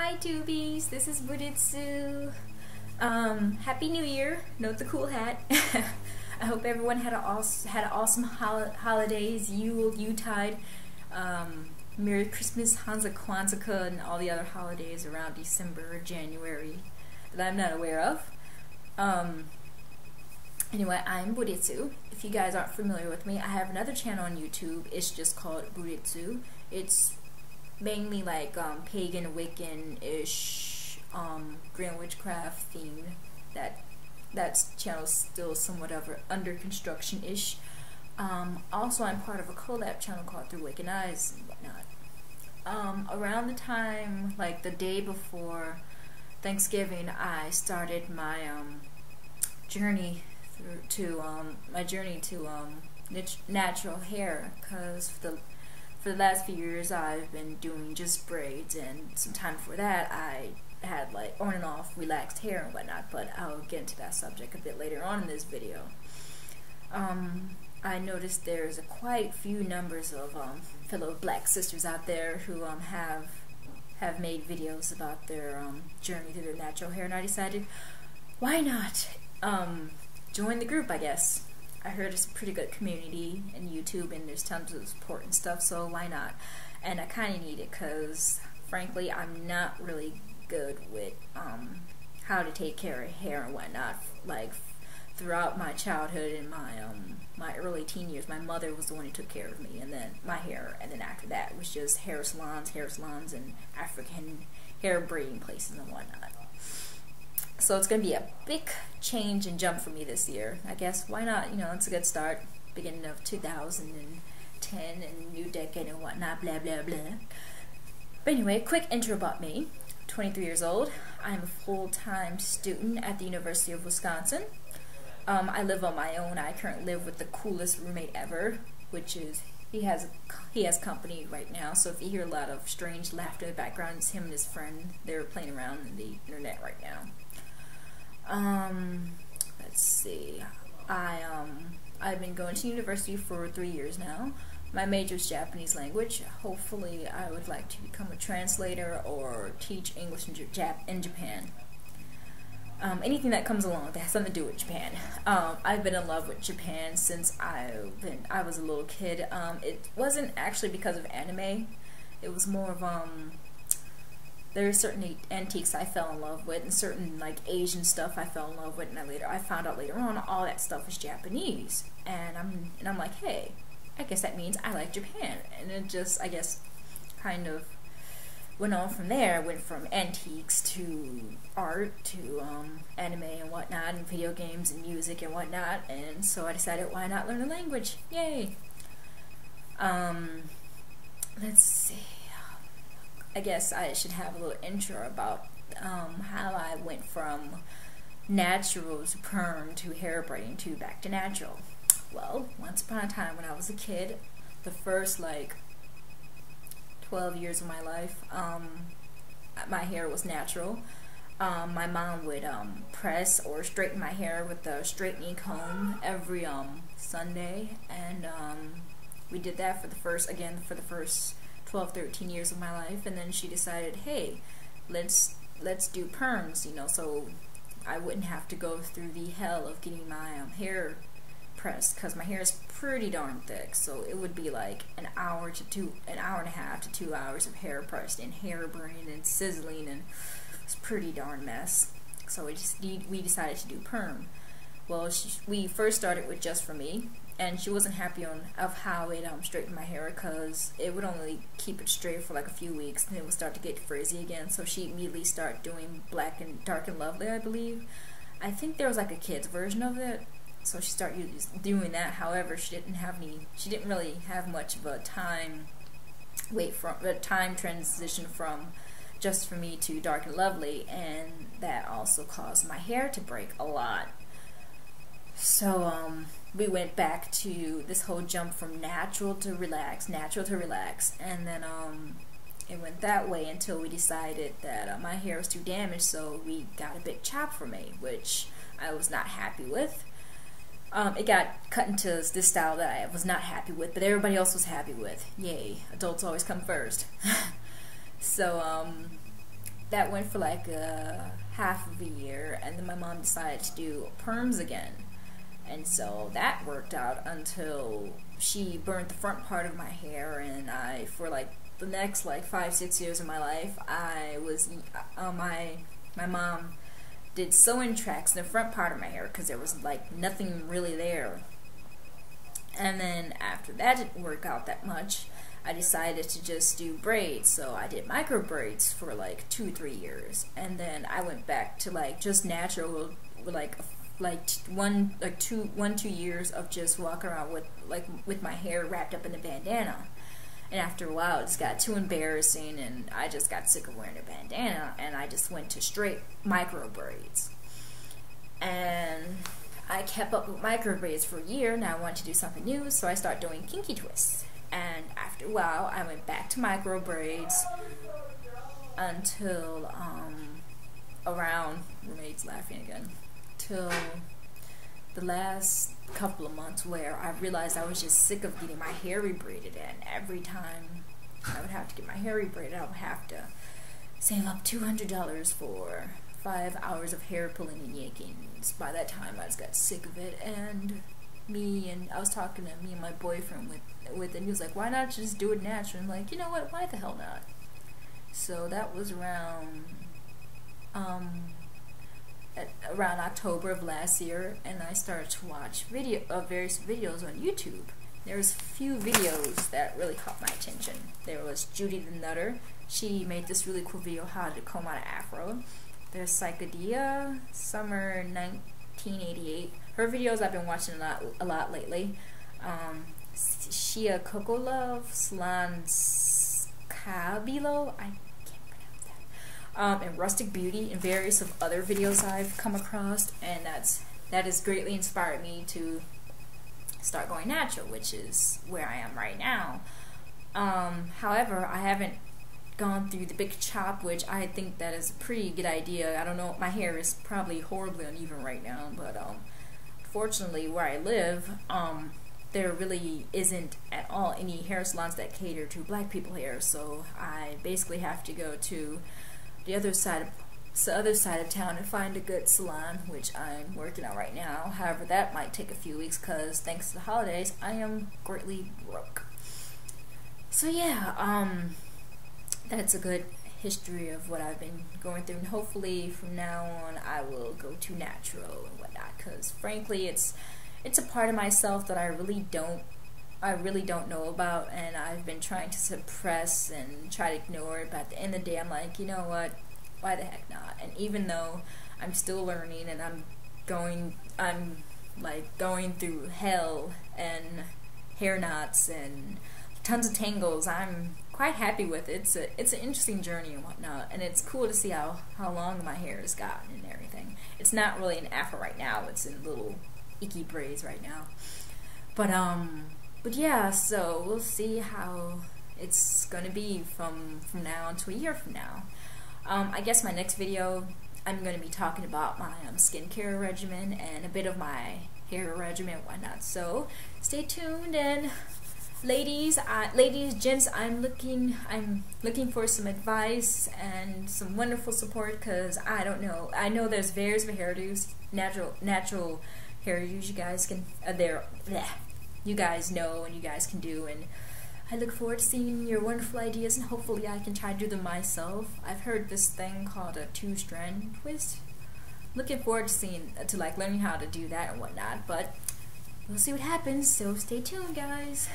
Hi tubies, this is buritsu. Happy New Year. Note the cool hat. I hope everyone had an awesome holidays, Yule, Yuletide, Merry Christmas, Hansa Kwanzaa, and all the other holidays around December or January that I'm not aware of. Anyway, I'm buritsu. If you guys aren't familiar with me, I have another channel on YouTube. It's just called buritsu. It's mainly like pagan, Wiccan-ish, Grand Witchcraft theme. That channel's still somewhat under construction-ish. Also, I'm part of a collab channel called Through Wiccan Eyes and whatnot. Around the time, like the day before Thanksgiving, I started my journey to natural hair, because for the last few years I've been doing just braids, and some time before that I had like on and off relaxed hair and whatnot, but I'll get into that subject a bit later on in this video. I noticed there's quite few numbers of fellow black sisters out there who have made videos about their journey through their natural hair, and I decided, why not join the group, I guess. I heard it's a pretty good community in YouTube and there's tons of support and stuff, so why not? And I kind of need it because, frankly, I'm not really good with how to take care of hair and whatnot. Like, throughout my childhood and my early teen years, my mother was the one who took care of me, and then my hair, and then after that it was just hair salons, and African hair braiding places and whatnot. So it's going to be a big change and jump for me this year. I guess, why not? You know, it's a good start. Beginning of 2010 and new decade and whatnot, blah, blah, blah. But anyway, quick intro about me. 23 years old. I'm a full-time student at the University of Wisconsin. I live on my own. I currently live with the coolest roommate ever, which is, he has company right now, so if you hear a lot of strange laughter in the background, it's him and his friend. They're playing around in the internet right now. Let's see. I've been going to university for 3 years now. My major is Japanese language. Hopefully, I would like to become a translator or teach English in Japan. Anything that comes along that has something to do with Japan. I've been in love with Japan since I was a little kid. It wasn't actually because of anime. It was more of there are certain antiques I fell in love with, and certain like Asian stuff I fell in love with, and I found out later on all that stuff is Japanese, and I'm like, hey, I guess that means I like Japan, and it just, I guess, kind of went on from there. Went from antiques to art to anime and whatnot, and video games and music and whatnot, and so I decided, why not learn a language? Yay! Let's see. I guess I should have a little intro about how I went from natural to perm to hair braiding to back to natural. Well, once upon a time when I was a kid, the first like 12 years of my life, my hair was natural. My mom would press or straighten my hair with a straightening comb every Sunday, and we did that for the first 12, 13 years of my life, and then she decided, hey, let's do perms, you know, so I wouldn't have to go through the hell of getting my hair pressed, because my hair is pretty darn thick, so it would be like an hour and a half to 2 hours of hair pressed and hair burning and sizzling, and it's a pretty darn mess. So we decided to do perm. Well, we first started with just for me, and she wasn't happy of how it straightened my hair, because it would only keep it straight for like a few weeks, and it would start to get frizzy again. So she immediately started doing dark and lovely, I believe. I think there was like a kid's version of it, so she started doing that. However, she didn't really have much of a time transition from just for me to dark and lovely, and that also caused my hair to break a lot. So we went back to this whole jump from natural to relax, and then it went that way until we decided that my hair was too damaged, so we got a big chop for me, which I was not happy with. It got cut into this style that I was not happy with, but everybody else was happy with. Yay, adults always come first. So that went for like half of a year, and then my mom decided to do perms again. And so that worked out until she burnt the front part of my hair, and for like the next like 5-6 years of my life, I was my mom did sewing tracks in the front part of my hair because there was like nothing really there. And then after that didn't work out that much, I decided to just do braids. So I did micro braids for like 2-3 years, and then I went back to like just natural, like 2 years of just walking around with my hair wrapped up in a bandana. And after a while, it just got too embarrassing, and I just got sick of wearing a bandana, and I just went to straight micro braids. And I kept up with micro braids for a year, and I wanted to do something new, so I started doing kinky twists. And after a while, I went back to micro braids until around, roommate's laughing again, till the last couple of months, where I realized I was just sick of getting my hair rebraided, and every time I would have to get my hair rebraided, I would have to save up $200 for 5 hours of hair pulling and yanking. By that time, I just got sick of it, and I was talking to me and my boyfriend with it, and he was like, why not just do it natural? I'm like, you know what, why the hell not? So that was around October of last year, and I started to watch various videos on YouTube. There was a few videos that really caught my attention. There was Jodiethe the Nutter. She made this really cool video how to comb out an Afro. There's Psychedea, summer 1988. Her videos I've been watching a lot lately. sheacocaluv, Salon, Cabelo, and Rustic Beauty, and various of other videos I've come across, and that has greatly inspired me to start going natural, which is where I am right now. However, I haven't gone through the big chop, which I think that is a pretty good idea. I don't know, my hair is probably horribly uneven right now, but fortunately where I live, there really isn't at all any hair salons that cater to black people hair, so I basically have to go to the other side of town and find a good salon, which I'm working on right now. However, that might take a few weeks because thanks to the holidays, I am greatly broke. So yeah, that's a good history of what I've been going through, and hopefully from now on I will go to natural and whatnot, because frankly it's a part of myself that I really don't know about, and I've been trying to suppress and try to ignore it, but at the end of the day I'm like, you know what, why the heck not? And even though I'm still learning and I'm going through hell and hair knots and tons of tangles, I'm quite happy with it. It's an interesting journey and whatnot, and it's cool to see how long my hair has gotten and everything. It's not really an afro right now, it's in little icky braids right now. But yeah, so we'll see how it's gonna be from now until a year from now. I guess my next video, I'm gonna be talking about my skincare regimen and a bit of my hair regimen and whatnot. So stay tuned, and ladies, gents, I'm looking for some advice and some wonderful support, because I don't know. I know there's various hairdos, natural hairdos you guys can you guys know and you guys can do, and I look forward to seeing your wonderful ideas, and hopefully I can try to do them myself. I've heard this thing called a 2-strand twist. Looking forward to learning how to do that and whatnot, but we'll see what happens, so stay tuned, guys.